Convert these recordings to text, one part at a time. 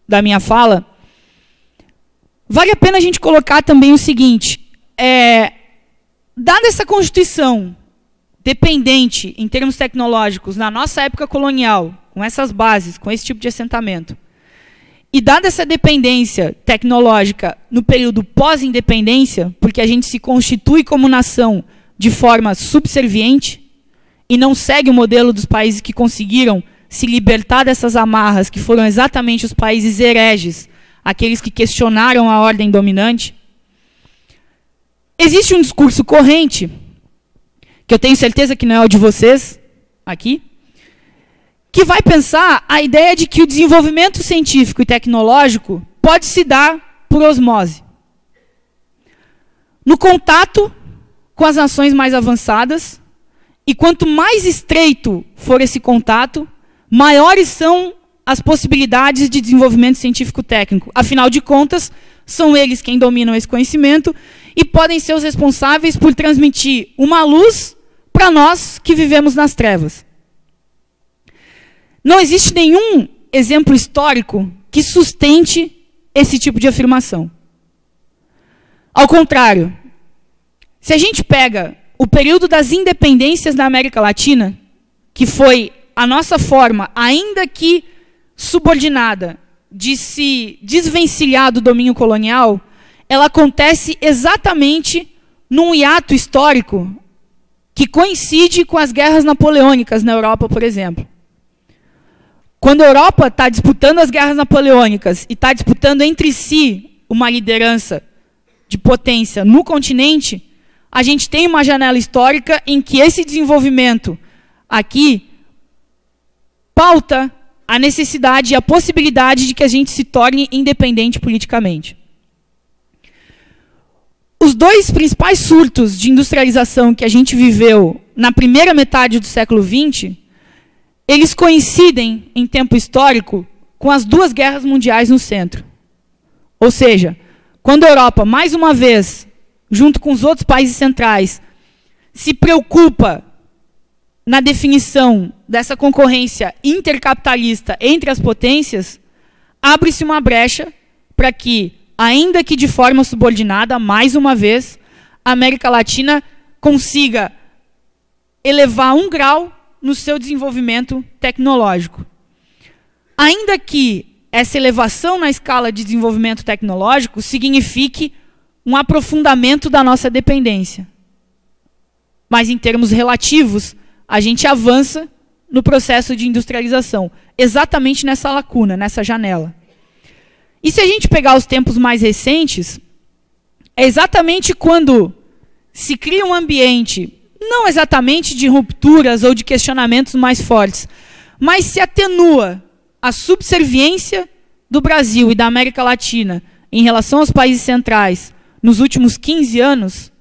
da minha fala, vale a pena a gente colocar também o seguinte, dada essa Constituição dependente em termos tecnológicos na nossa época colonial, com essas bases, com esse tipo de assentamento, e dada essa dependência tecnológica no período pós-independência, porque a gente se constitui como nação de forma subserviente e não segue o modelo dos países que conseguiram se libertar dessas amarras, que foram exatamente os países hereges, aqueles que questionaram a ordem dominante. Existe um discurso corrente, que eu tenho certeza que não é o de vocês, aqui, que vai pensar a ideia de que o desenvolvimento científico e tecnológico pode se dar por osmose. No contato com as nações mais avançadas, e quanto mais estreito for esse contato, maiores são as possibilidades de desenvolvimento científico-técnico. Afinal de contas, são eles quem dominam esse conhecimento e podem ser os responsáveis por transmitir uma luz para nós que vivemos nas trevas. Não existe nenhum exemplo histórico que sustente esse tipo de afirmação. Ao contrário, se a gente pega o período das independências na América Latina, que foi a nossa forma, ainda que subordinada, de se desvencilhar do domínio colonial, ela acontece exatamente num hiato histórico que coincide com as guerras napoleônicas na Europa, por exemplo. Quando a Europa está disputando as guerras napoleônicas e está disputando entre si uma liderança de potência no continente, a gente tem uma janela histórica em que esse desenvolvimento aqui pauta a necessidade e a possibilidade de que a gente se torne independente politicamente. Os dois principais surtos de industrialização que a gente viveu na primeira metade do século XX, eles coincidem em tempo histórico com as duas guerras mundiais no centro. Ou seja, quando a Europa, mais uma vez, junto com os outros países centrais, se preocupa na definição dessa concorrência intercapitalista entre as potências, abre-se uma brecha para que, ainda que de forma subordinada, mais uma vez, a América Latina consiga elevar um grau no seu desenvolvimento tecnológico. Ainda que essa elevação na escala de desenvolvimento tecnológico signifique um aprofundamento da nossa dependência. Mas, em termos relativos, a gente avança no processo de industrialização, exatamente nessa lacuna, nessa janela. E se a gente pegar os tempos mais recentes, é exatamente quando se cria um ambiente, não exatamente de rupturas ou de questionamentos mais fortes, mas se atenua a subserviência do Brasil e da América Latina em relação aos países centrais nos últimos 15 anos,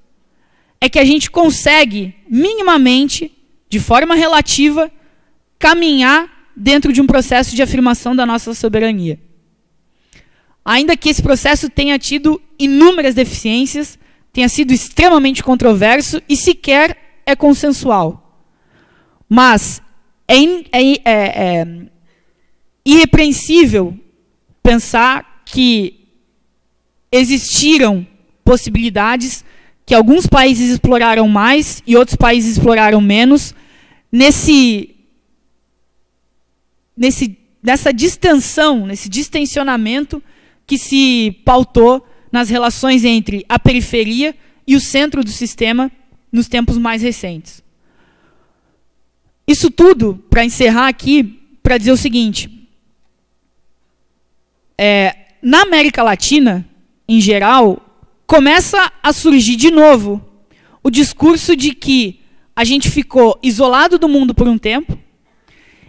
é que a gente consegue, minimamente, de forma relativa, caminhar dentro de um processo de afirmação da nossa soberania. Ainda que esse processo tenha tido inúmeras deficiências, tenha sido extremamente controverso e sequer é consensual. Mas é irrepreensível pensar que existiram possibilidades que alguns países exploraram mais e outros países exploraram menos nessa distensão, nesse distensionamento que se pautou nas relações entre a periferia e o centro do sistema nos tempos mais recentes. Isso tudo, para encerrar aqui, para dizer o seguinte, na América Latina, em geral, começa a surgir de novo o discurso de que a gente ficou isolado do mundo por um tempo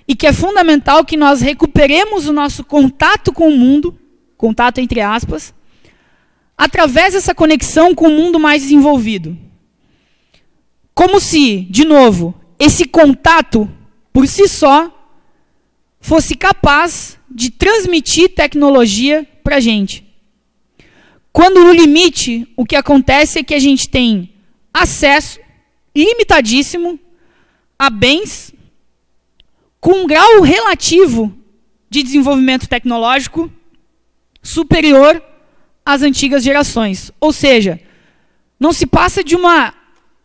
e que é fundamental que nós recuperemos o nosso contato com o mundo, contato entre aspas, através dessa conexão com o mundo mais desenvolvido. Como se, de novo, esse contato, por si só, fosse capaz de transmitir tecnologia para a gente. Quando, no limite, o que acontece é que a gente tem acesso limitadíssimo a bens com um grau relativo de desenvolvimento tecnológico superior às antigas gerações. Ou seja, não se passa de uma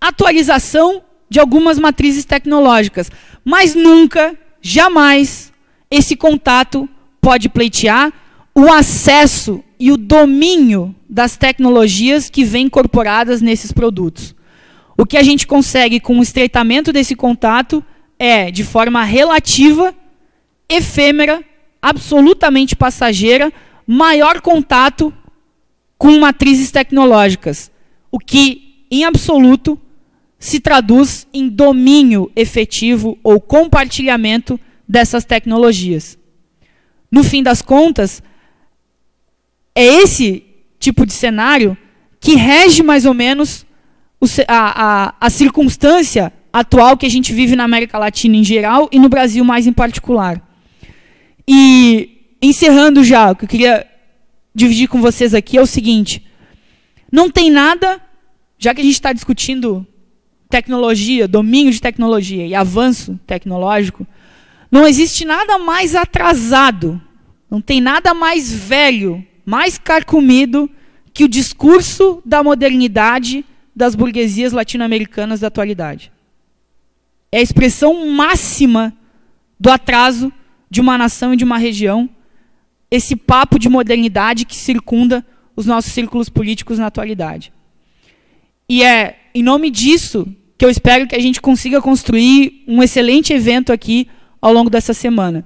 atualização de algumas matrizes tecnológicas, mas nunca, jamais, esse contato pode pleitear o acesso e o domínio das tecnologias que vêm incorporadas nesses produtos. O que a gente consegue com o estreitamento desse contato é, de forma relativa, efêmera, absolutamente passageira, maior contato com matrizes tecnológicas, o que, em absoluto, se traduz em domínio efetivo ou compartilhamento dessas tecnologias. No fim das contas, é esse tipo de cenário que rege mais ou menos a circunstância atual que a gente vive na América Latina em geral e no Brasil mais em particular. E, encerrando já, o que eu queria dividir com vocês aqui é o seguinte: não tem nada, já que a gente está discutindo tecnologia, domínio de tecnologia e avanço tecnológico, não existe nada mais atrasado, não tem nada mais velho, mais carcomido que o discurso da modernidade das burguesias latino-americanas da atualidade. É a expressão máxima do atraso de uma nação e de uma região, esse papo de modernidade que circunda os nossos círculos políticos na atualidade. E é em nome disso que eu espero que a gente consiga construir um excelente evento aqui ao longo dessa semana.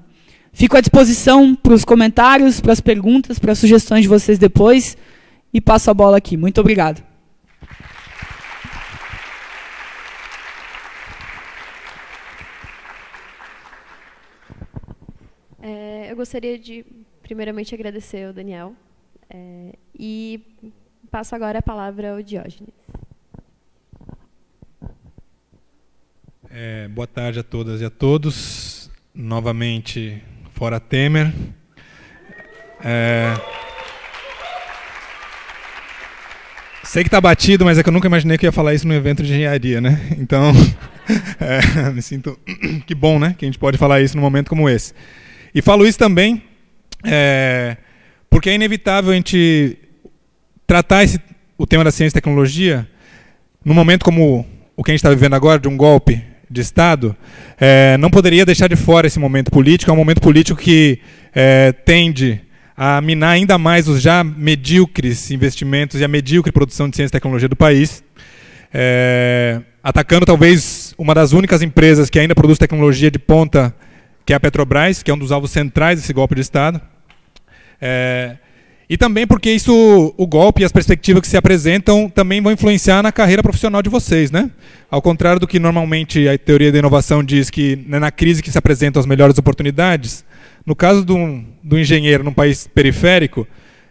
Fico à disposição para os comentários, para as perguntas, para as sugestões de vocês depois, e passo a bola aqui. Muito obrigado. Eu gostaria de, primeiramente, agradecer ao Daniel e passo agora a palavra ao Diógenes. Boa tarde a todas e a todos. Novamente, fora Temer. Sei que está batido, mas é que eu nunca imaginei que eu ia falar isso num evento de engenharia, né? Então, me sinto... Que bom, né? Que a gente pode falar isso num momento como esse. E falo isso também porque é inevitável a gente tratar o tema da ciência e tecnologia num momento como o que a gente está vivendo agora, de um golpe de Estado. Não poderia deixar de fora esse momento político. É um momento político que tende a minar ainda mais os já medíocres investimentos e a medíocre produção de ciência e tecnologia do país, atacando talvez uma das únicas empresas que ainda produz tecnologia de ponta, que é a Petrobras, que é um dos alvos centrais desse golpe de Estado. E também porque o golpe e as perspectivas que se apresentam também vão influenciar na carreira profissional de vocês, né? Ao contrário do que normalmente a teoria da inovação diz, que é na crise que se apresentam as melhores oportunidades, no caso do engenheiro num país periférico,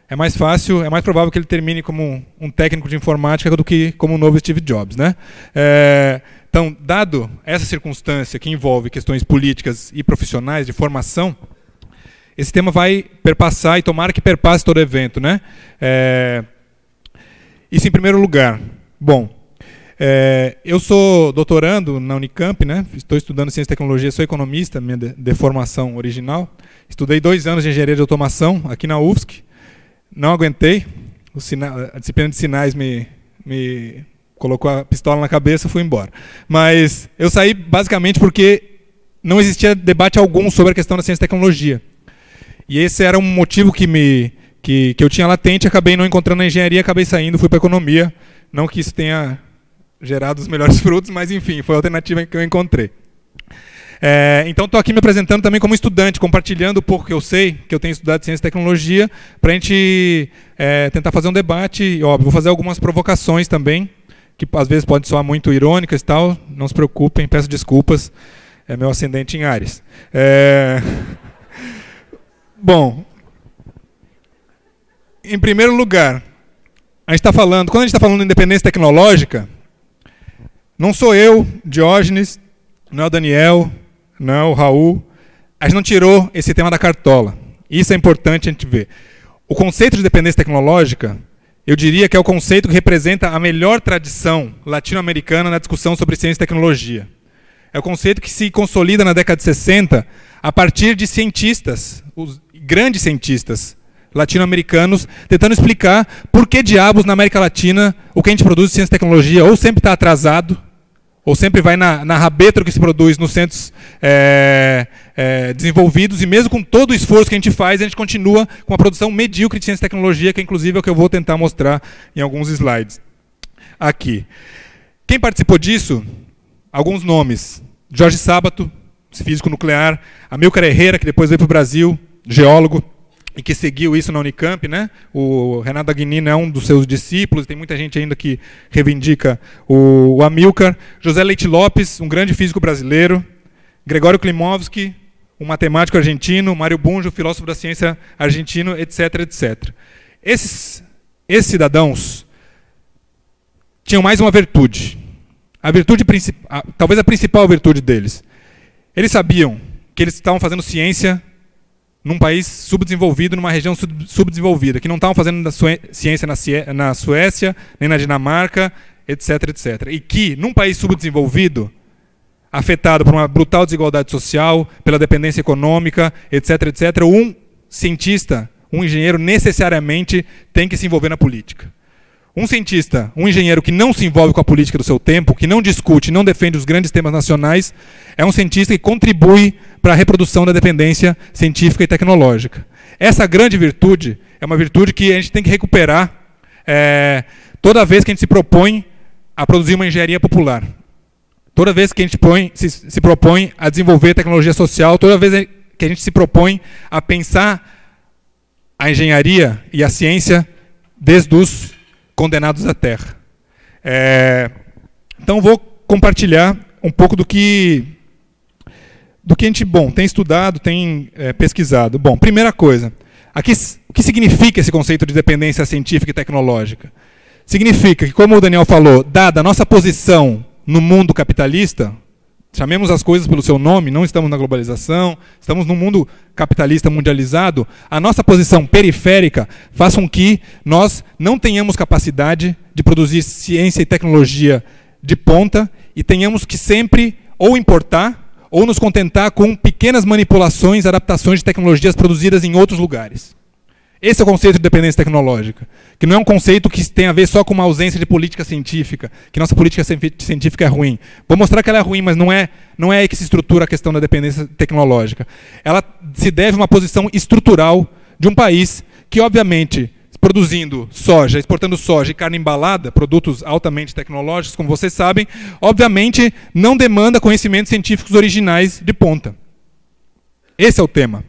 é mais fácil, é mais provável que ele termine como um técnico de informática do que como um novo Steve Jobs, né? Então, dado essa circunstância que envolve questões políticas e profissionais de formação, esse tema vai perpassar, e tomara que perpasse todo o evento, né? Isso em primeiro lugar. Bom, eu sou doutorando na Unicamp, né? Estou estudando ciência e tecnologia, sou economista, minha de formação original. Estudei 2 anos de engenharia de automação aqui na UFSC. Não aguentei, a disciplina de sinais me colocou a pistola na cabeça e fui embora. Mas eu saí basicamente porque não existia debate algum sobre a questão da ciência e tecnologia. E esse era um motivo que eu tinha latente, acabei não encontrando na engenharia, acabei saindo, fui para a economia. Não que isso tenha gerado os melhores frutos, mas enfim, foi a alternativa que eu encontrei. Então estou aqui me apresentando também como estudante, compartilhando um pouco que eu sei, que eu tenho estudado ciência e tecnologia, para a gente tentar fazer um debate, e óbvio, vou fazer algumas provocações também, que às vezes podem soar muito irônicas e tal, não se preocupem, peço desculpas, é meu ascendente em Áries. Bom, em primeiro lugar, quando a gente está falando de independência tecnológica, não sou eu, Diógenes, não é o Daniel, não é o Raul, a gente não tirou esse tema da cartola. Isso é importante a gente ver. O conceito de dependência tecnológica, eu diria que é o conceito que representa a melhor tradição latino-americana na discussão sobre ciência e tecnologia. É o conceito que se consolida na década de 60 a partir de cientistas, os grandes cientistas latino-americanos, tentando explicar por que diabos na América Latina o que a gente produz de ciência e tecnologia ou sempre está atrasado, ou sempre vai na rabeta do que se produz nos centros desenvolvidos, e mesmo com todo o esforço que a gente faz, a gente continua com a produção medíocre de ciência e tecnologia, que inclusive é o que eu vou tentar mostrar em alguns slides aqui. Quem participou disso? Alguns nomes. Jorge Sábato, físico nuclear, Amílcar Herrera, que depois veio para o Brasil, geólogo, e que seguiu isso na Unicamp, né? O Renato Aguinino é um dos seus discípulos, tem muita gente ainda que reivindica o Amílcar. José Leite Lopes, um grande físico brasileiro. Gregório Klimovsky, um matemático argentino. Mário Bunge, filósofo da ciência argentino, etc, etc. Esses cidadãos tinham mais uma virtude. A virtude talvez a principal virtude deles. Eles sabiam que eles estavam fazendo ciência num país subdesenvolvido, numa região subdesenvolvida, que não estavam fazendo ciência na Suécia, nem na Dinamarca, etc, etc. E que, num país subdesenvolvido, afetado por uma brutal desigualdade social, pela dependência econômica, etc, etc, um cientista, um engenheiro, necessariamente tem que se envolver na política. Um cientista, um engenheiro que não se envolve com a política do seu tempo, que não discute, não defende os grandes temas nacionais, é um cientista que contribui para a reprodução da dependência científica e tecnológica. Essa grande virtude é uma virtude que a gente tem que recuperar toda vez que a gente se propõe a produzir uma engenharia popular. Toda vez que a gente se propõe a desenvolver tecnologia social, toda vez que a gente se propõe a pensar a engenharia e a ciência desde os condenados à terra. Então vou compartilhar um pouco do que a gente tem estudado, tem pesquisado. Bom, primeira coisa, aqui, o que significa esse conceito de dependência científica e tecnológica? Significa que, como o Daniel falou, dada a nossa posição no mundo capitalista, chamemos as coisas pelo seu nome, não estamos na globalização, estamos num mundo capitalista mundializado, a nossa posição periférica faz com que nós não tenhamos capacidade de produzir ciência e tecnologia de ponta e tenhamos que sempre ou importar ou nos contentar com pequenas manipulações, adaptações de tecnologias produzidas em outros lugares. Esse é o conceito de dependência tecnológica, que não é um conceito que tem a ver só com uma ausência de política científica, que nossa política científica é ruim. Vou mostrar que ela é ruim, mas não é aí que se estrutura a questão da dependência tecnológica. Ela se deve a uma posição estrutural de um país que, obviamente, produzindo soja, exportando soja e carne embalada, produtos altamente tecnológicos, como vocês sabem, obviamente não demanda conhecimentos científicos originais de ponta. Esse é o tema.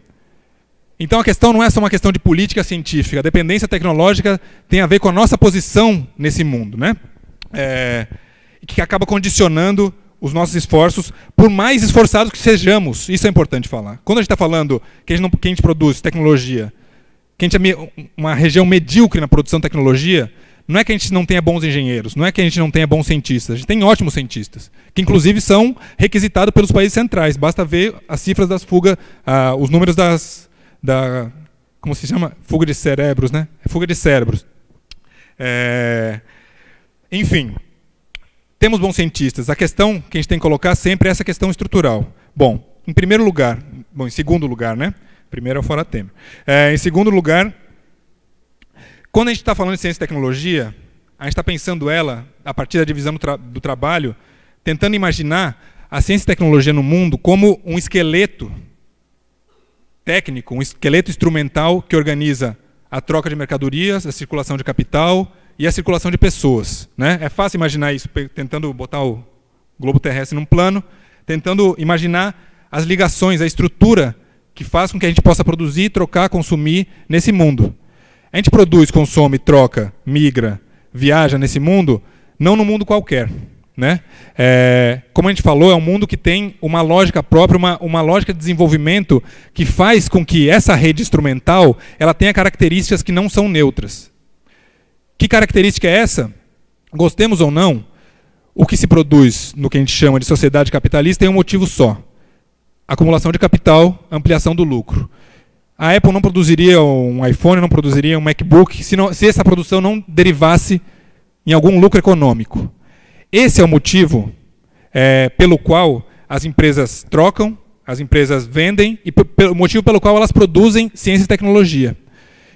Então a questão não é só uma questão de política científica, a dependência tecnológica tem a ver com a nossa posição nesse mundo, né? Que acaba condicionando os nossos esforços, por mais esforçados que sejamos. Isso é importante falar. Quando a gente está falando que a gente produz tecnologia, que a gente é uma região medíocre na produção de tecnologia, não é que a gente não tenha bons engenheiros, não é que a gente não tenha bons cientistas, a gente tem ótimos cientistas, que inclusive são requisitados pelos países centrais. Basta ver as cifras das fugas, os números como se chama? Fuga de cérebros, né? Fuga de cérebros. Enfim, temos bons cientistas. A questão que a gente tem que colocar sempre é essa questão estrutural. Bom, em segundo lugar, né? Primeiro é o fora tema. Em segundo lugar, quando a gente está falando de ciência e tecnologia, a gente está pensando ela, a partir da divisão do trabalho, tentando imaginar a ciência e tecnologia no mundo como um esqueleto técnico, um esqueleto instrumental que organiza a troca de mercadorias, a circulação de capital e a circulação de pessoas, né? É fácil imaginar isso, tentando botar o globo terrestre num plano, tentando imaginar as ligações, a estrutura que faz com que a gente possa produzir, trocar, consumir nesse mundo. A gente produz, consome, troca, migra, viaja nesse mundo, não num mundo qualquer, né? Como a gente falou, é um mundo que tem uma lógica própria, uma lógica de desenvolvimento que faz com que essa rede instrumental ela tenha características que não são neutras. Que característica é essa? Gostemos ou não, o que se produz no que a gente chama de sociedade capitalista tem um motivo só: acumulação de capital, ampliação do lucro. A Apple não produziria um iPhone, não produziria um MacBook se essa produção não derivasse em algum lucro econômico. Esse é o motivo pelo qual as empresas trocam, as empresas vendem, e pelo motivo pelo qual elas produzem ciência e tecnologia.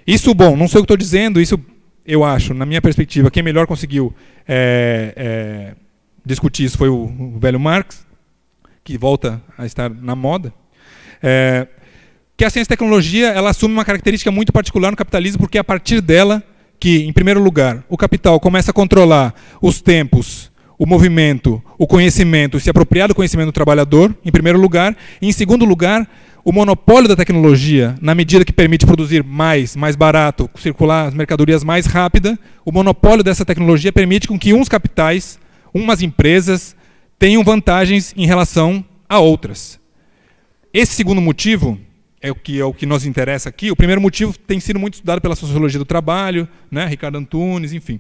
Isso, bom, não sei o que estou dizendo, isso eu acho, na minha perspectiva, quem melhor conseguiu discutir isso foi o velho Marx, que volta a estar na moda, que a ciência e tecnologia ela assume uma característica muito particular no capitalismo, porque é a partir dela que, em primeiro lugar, o capital começa a controlar os tempos, o movimento, o conhecimento, se apropriar do conhecimento do trabalhador, em primeiro lugar, e, em segundo lugar, o monopólio da tecnologia, na medida que permite produzir mais barato, circular as mercadorias mais rápida, o monopólio dessa tecnologia permite com que uns capitais, umas empresas, tenham vantagens em relação a outras. Esse segundo motivo é o que nos interessa aqui. O primeiro motivo tem sido muito estudado pela sociologia do trabalho, né? Ricardo Antunes, enfim.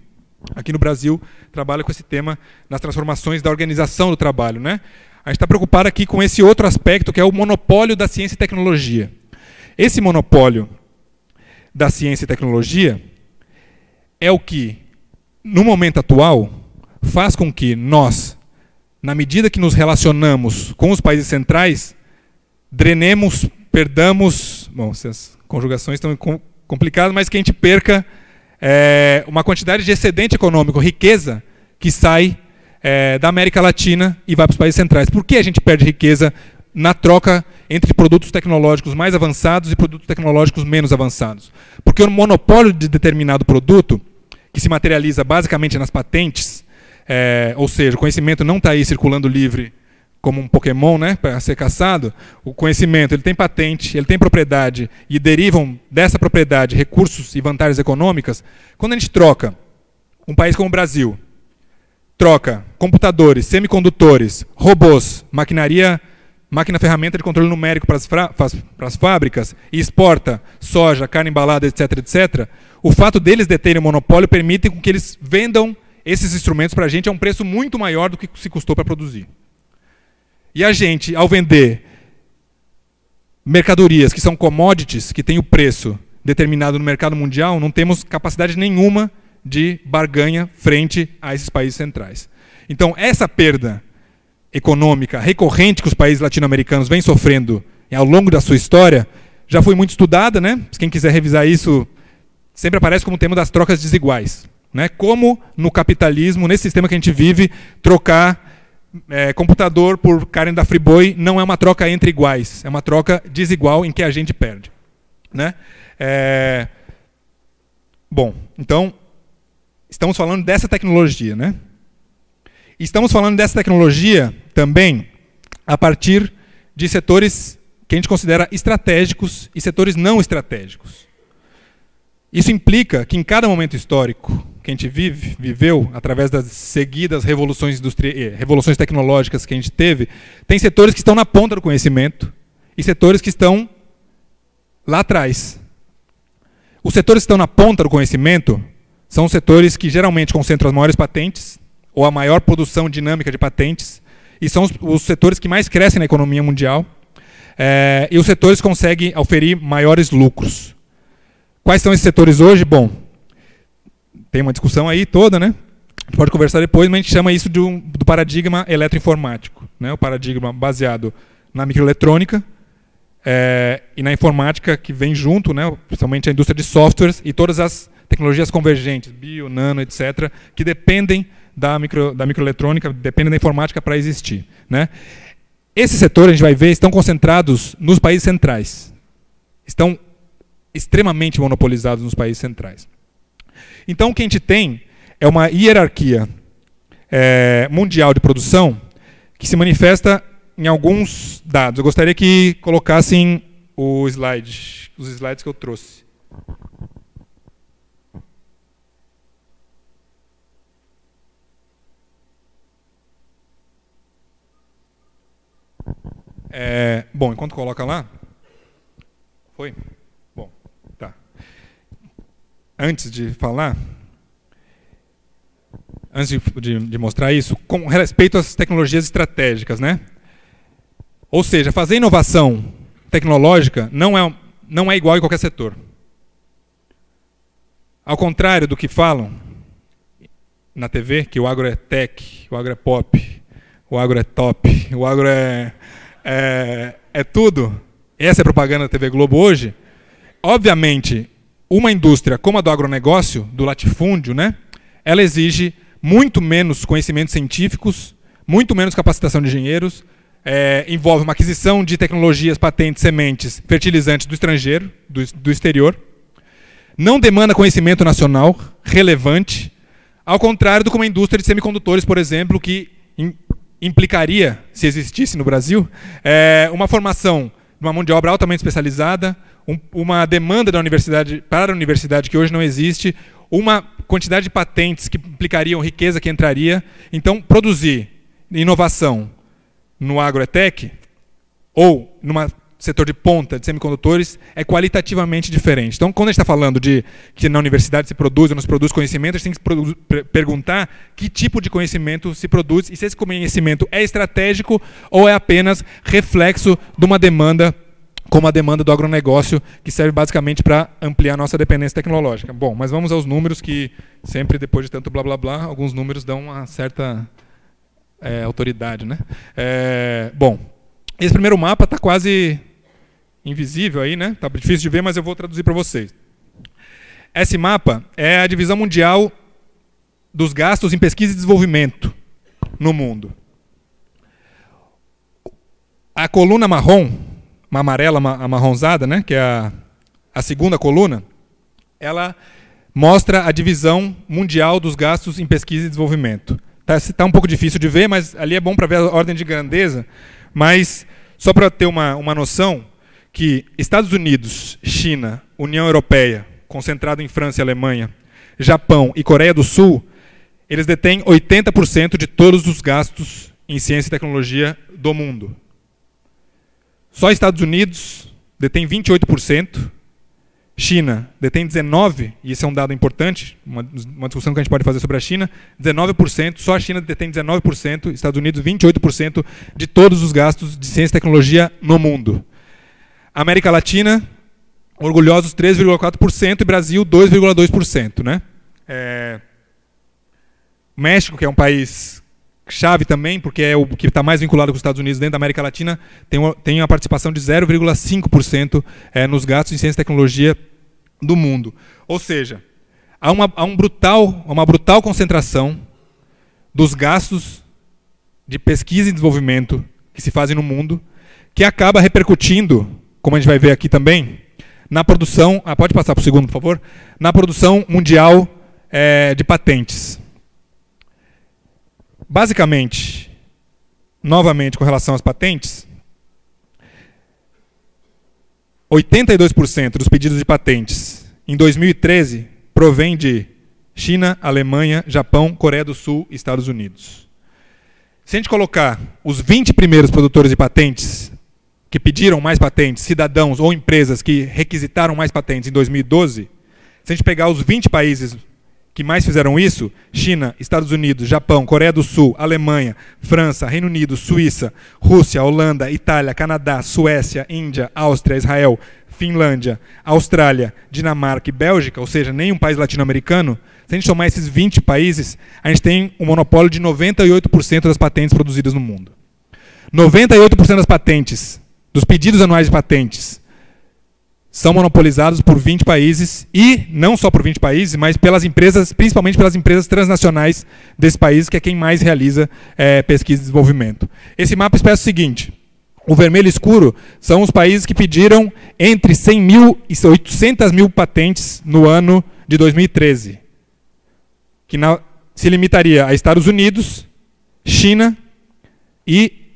Aqui no Brasil, trabalha com esse tema nas transformações da organização do trabalho, né? A gente está preocupado aqui com esse outro aspecto, que é o monopólio da ciência e tecnologia. Esse monopólio da ciência e tecnologia é o que, no momento atual, faz com que nós, na medida que nos relacionamos com os países centrais, drenemos, perdamos, bom, essas conjugações estão complicadas, mas que a gente perca uma quantidade de excedente econômico, riqueza, que sai da América Latina e vai para os países centrais. Por que a gente perde riqueza na troca entre produtos tecnológicos mais avançados e produtos tecnológicos menos avançados? Porque o monopólio de determinado produto, que se materializa basicamente nas patentes, ou seja, o conhecimento não está aí circulando livre como um Pokémon, né, para ser caçado. O conhecimento ele tem patente, ele tem propriedade, e derivam dessa propriedade recursos e vantagens econômicas. Quando a gente troca um país como o Brasil, troca computadores, semicondutores, robôs, máquina-ferramenta de controle numérico para as fábricas, e exporta soja, carne embalada, etc., etc., o fato deles deterem o monopólio permite que eles vendam esses instrumentos para a gente a um preço muito maior do que se custou para produzir. E a gente, ao vender mercadorias que são commodities, que têm o preço determinado no mercado mundial, não temos capacidade nenhuma de barganha frente a esses países centrais. Então, essa perda econômica recorrente que os países latino-americanos vêm sofrendo ao longo da sua história, já foi muito estudada, né? Quem quiser revisar isso, sempre aparece como tema das trocas desiguais, né? Como no capitalismo, nesse sistema que a gente vive, trocar computador por carne da Friboi não é uma troca entre iguais, é uma troca desigual em que a gente perde, né? Bom, então, estamos falando dessa tecnologia, né? E estamos falando dessa tecnologia também a partir de setores que a gente considera estratégicos e setores não estratégicos. Isso implica que em cada momento histórico que a gente viveu, através das seguidas revoluções tecnológicas que a gente teve, tem setores que estão na ponta do conhecimento e setores que estão lá atrás. Os setores que estão na ponta do conhecimento são os setores que geralmente concentram as maiores patentes, ou a maior produção dinâmica de patentes, e são os setores que mais crescem na economia mundial, e os setores que conseguem oferir maiores lucros. Quais são esses setores hoje? Bom, tem uma discussão aí toda, né? A gente pode conversar depois, mas a gente chama isso do paradigma eletroinformático, né? O paradigma baseado na microeletrônica e na informática que vem junto, né? Principalmente a indústria de softwares e todas as tecnologias convergentes, bio, nano, etc., que dependem da microeletrônica, dependem da informática para existir, né? Esses setores, a gente vai ver, estão concentrados nos países centrais. Estão extremamente monopolizados nos países centrais. Então, o que a gente tem é uma hierarquia mundial de produção que se manifesta em alguns dados. Eu gostaria que colocassem os slides que eu trouxe. Bom, enquanto coloca lá... Foi? Bom, tá. Antes de falar, antes de mostrar isso, com respeito às tecnologias estratégicas, né? Ou seja, fazer inovação tecnológica não é igual em qualquer setor. Ao contrário do que falam na TV, que o agro é tech, o agro é pop, o agro é top, o agro é tudo. Essa é a propaganda da TV Globo hoje. Obviamente, uma indústria como a do agronegócio, do latifúndio, né, ela exige muito menos conhecimentos científicos, muito menos capacitação de engenheiros, envolve uma aquisição de tecnologias, patentes, sementes, fertilizantes do estrangeiro, do exterior. Não demanda conhecimento nacional relevante, ao contrário do que uma indústria de semicondutores, por exemplo, que implicaria, se existisse no Brasil, uma formação de uma mão de obra altamente especializada, uma demanda da universidade para a universidade que hoje não existe, uma quantidade de patentes que implicariam riqueza que entraria. Então, produzir inovação no agro-tech ou num setor de ponta de semicondutores é qualitativamente diferente. Então, quando a gente está falando de que na universidade se produz ou não se produz conhecimento, a gente tem que perguntar que tipo de conhecimento se produz e se esse conhecimento é estratégico ou é apenas reflexo de uma demanda, como a demanda do agronegócio, que serve basicamente para ampliar a nossa dependência tecnológica. Bom, mas vamos aos números, que sempre, depois de tanto blá blá blá, alguns números dão uma certa autoridade, né? Bom, esse primeiro mapa está quase invisível aí, né? Está difícil de ver, mas eu vou traduzir para vocês. Esse mapa é a divisão mundial dos gastos em pesquisa e desenvolvimento no mundo. A coluna marrom, uma amarela amarronzada, né, que é a segunda coluna, ela mostra a divisão mundial dos gastos em pesquisa e desenvolvimento. Tá um pouco difícil de ver, mas ali é bom para ver a ordem de grandeza. Mas, só para ter uma noção, que Estados Unidos, China, União Europeia, concentrado em França e Alemanha, Japão e Coreia do Sul, eles detêm 80% de todos os gastos em ciência e tecnologia do mundo. Só Estados Unidos detém 28%, China detém 19%, e esse é um dado importante, uma discussão que a gente pode fazer sobre a China, 19%, só a China detém 19%, Estados Unidos 28% de todos os gastos de ciência e tecnologia no mundo. América Latina, orgulhosos 3,4% e Brasil 2,2%. Né? México, que é um país chave também, porque é o que está mais vinculado com os Estados Unidos dentro da América Latina, tem uma participação de 0,5% nos gastos em ciência e tecnologia do mundo. Ou seja, há uma brutal concentração dos gastos de pesquisa e desenvolvimento que se fazem no mundo, que acaba repercutindo, como a gente vai ver aqui também, na produção, pode passar para o segundo, por favor, na produção mundial de patentes. Basicamente, novamente com relação às patentes, 82% dos pedidos de patentes em 2013 provém de China, Alemanha, Japão, Coreia do Sul e Estados Unidos. Se a gente colocar os 20 primeiros produtores de patentes que pediram mais patentes, cidadãos ou empresas que requisitaram mais patentes em 2012, se a gente pegar os 20 países que mais fizeram isso, China, Estados Unidos, Japão, Coreia do Sul, Alemanha, França, Reino Unido, Suíça, Rússia, Holanda, Itália, Canadá, Suécia, Índia, Áustria, Israel, Finlândia, Austrália, Dinamarca e Bélgica, ou seja, nenhum país latino-americano, se a gente somar esses 20 países, a gente tem um monopólio de 98% das patentes produzidas no mundo. 98% das patentes, dos pedidos anuais de patentes, são monopolizados por 20 países, e não só por 20 países, mas pelas empresas, principalmente pelas empresas transnacionais desse país, que é quem mais realiza pesquisa e desenvolvimento. Esse mapa expressa o seguinte: o vermelho escuro são os países que pediram entre 100 mil e 800 mil patentes no ano de 2013, que se limitaria a Estados Unidos, China e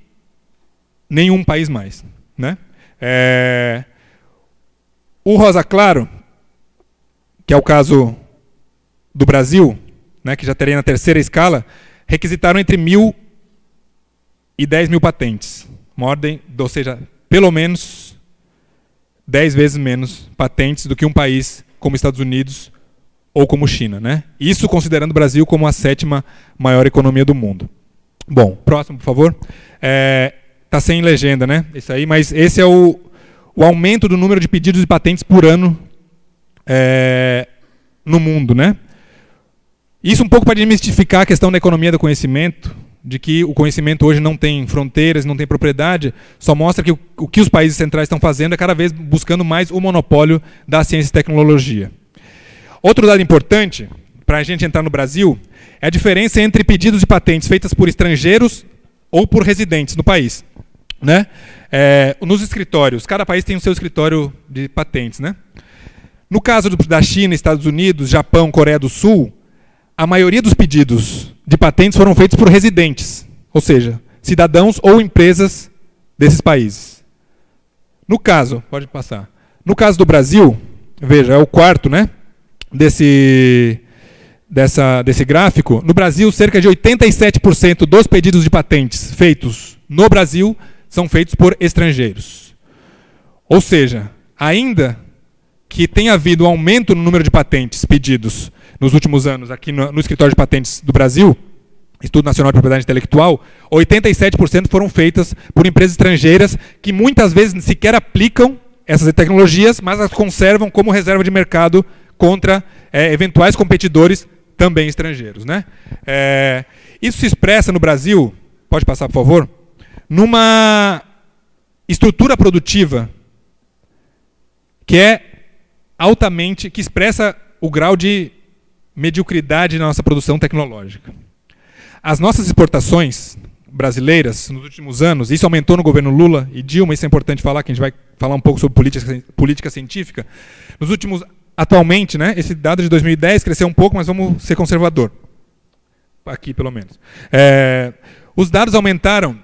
nenhum país mais. Né? O rosa claro, que é o caso do Brasil, né, que já teria na terceira escala, requisitaram entre 1.000 e 10 mil patentes. Uma ordem, ou seja, pelo menos 10 vezes menos patentes do que um país como Estados Unidos ou como China. Né? Isso considerando o Brasil como a 7ª maior economia do mundo. Bom, próximo, por favor. Está sem legenda, né? Isso aí, mas esse é o aumento do número de pedidos de patentes por ano no mundo. Né? Isso um pouco para desmistificar a questão da economia do conhecimento, de que o conhecimento hoje não tem fronteiras, não tem propriedade, só mostra que o que os países centrais estão fazendo é cada vez buscando mais o monopólio da ciência e tecnologia. Outro dado importante, para a gente entrar no Brasil, é a diferença entre pedidos de patentes feitas por estrangeiros ou por residentes no país. Né? Nos escritórios, cada país tem o seu escritório de patentes. Né? No caso da China, Estados Unidos, Japão, Coreia do Sul, a maioria dos pedidos de patentes foram feitos por residentes, ou seja, cidadãos ou empresas desses países. No caso, pode passar. No caso do Brasil, veja, é o quarto, né, desse gráfico. No Brasil, cerca de 87% dos pedidos de patentes feitos no Brasil são feitos por estrangeiros. Ou seja, ainda que tenha havido um aumento no número de patentes pedidos nos últimos anos aqui no Escritório de Patentes do Brasil, Instituto Nacional de Propriedade Intelectual, 87% foram feitas por empresas estrangeiras que muitas vezes sequer aplicam essas tecnologias, mas as conservam como reserva de mercado contra eventuais competidores também estrangeiros. Né? Isso se expressa no Brasil, pode passar por favor, numa estrutura produtiva que que expressa o grau de mediocridade na nossa produção tecnológica. As nossas exportações brasileiras, nos últimos anos, isso aumentou no governo Lula e Dilma, isso é importante falar, que a gente vai falar um pouco sobre política científica. Atualmente, né, esse dado de 2010 cresceu um pouco, mas vamos ser conservador. Aqui, pelo menos. Os dados aumentaram.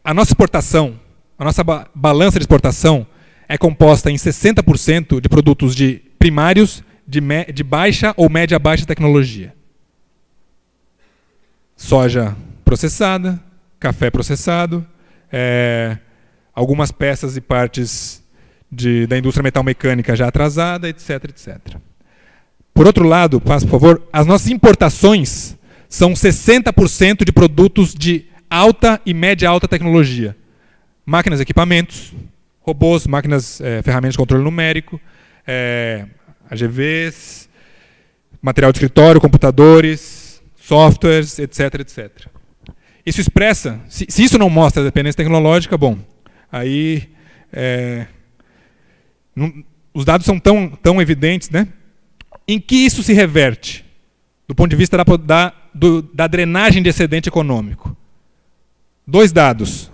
A nossa exportação, a nossa balança de exportação é composta em 60% de produtos primários de baixa ou média-baixa tecnologia. Soja processada, café processado, algumas peças e partes da indústria metalmecânica já atrasada, etc, etc. Por outro lado, passa, por favor, as nossas importações são 60% de produtos de alta e média-alta tecnologia. Máquinas e equipamentos, robôs, máquinas, ferramentas de controle numérico, AGVs, material de escritório, computadores, softwares, etc, etc. Isso expressa, se isso não mostra a dependência tecnológica, bom, aí os dados são tão evidentes, né? Em que isso se reverte? Do ponto de vista da drenagem de excedente econômico. Dois dados.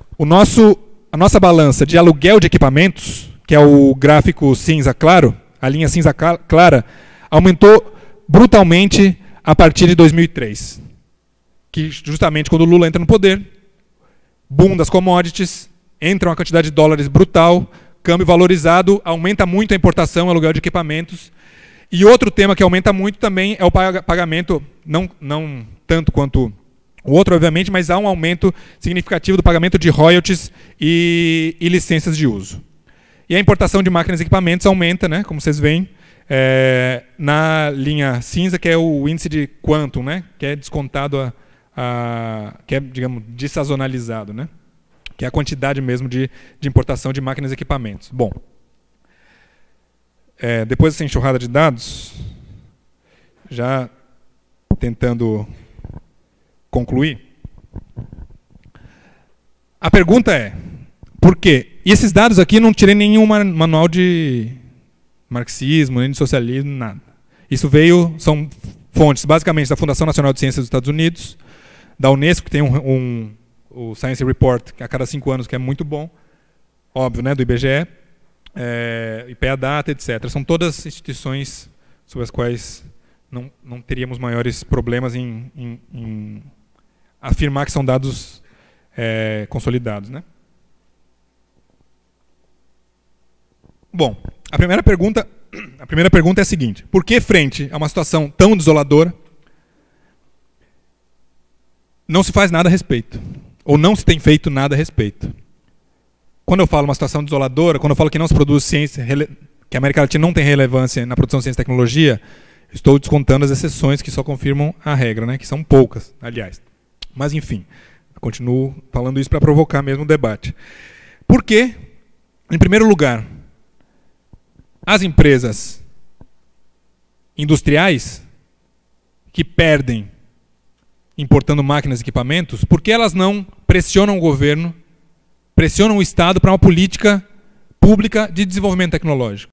A nossa balança de aluguel de equipamentos, que é o gráfico cinza claro, a linha cinza clara, aumentou brutalmente a partir de 2003. Que justamente quando o Lula entra no poder, boom das commodities, entra uma quantidade de dólares brutal, câmbio valorizado, aumenta muito a importação e aluguel de equipamentos. E outro tema que aumenta muito também é o pagamento, não tanto quanto o outro, obviamente, mas há um aumento significativo do pagamento de royalties e licenças de uso. E a importação de máquinas e equipamentos aumenta, né, como vocês veem, na linha cinza, que é o índice de quantum, né, que é descontado, que é, digamos, dessazonalizado, né, que é a quantidade mesmo de importação de máquinas e equipamentos. Bom, depois dessa enxurrada de dados, já tentando concluir, a pergunta é, por quê? E esses dados aqui não tirei nenhum manual de marxismo, nem de socialismo, nada. Isso são fontes basicamente da Fundação Nacional de Ciências dos Estados Unidos, da Unesco, que tem o Science Report a cada 5 anos, que é muito bom, óbvio, né, do IBGE, IPEA Data, etc. São todas instituições sobre as quais não teríamos maiores problemas em afirmar que são dados consolidados, né? Bom, a primeira pergunta é a seguinte: por que, frente a uma situação tão desoladora, não se faz nada a respeito? Ou não se tem feito nada a respeito? Quando eu falo uma situação desoladora, quando eu falo que não se produz ciência, que a América Latina não tem relevância na produção de ciência e tecnologia, estou descontando as exceções que só confirmam a regra, né, que são poucas, aliás. Mas, enfim, eu continuo falando isso para provocar mesmo o debate. Por quê? Em primeiro lugar, as empresas industriais que perdem importando máquinas e equipamentos, por que elas não pressionam o governo, pressionam o Estado para uma política pública de desenvolvimento tecnológico?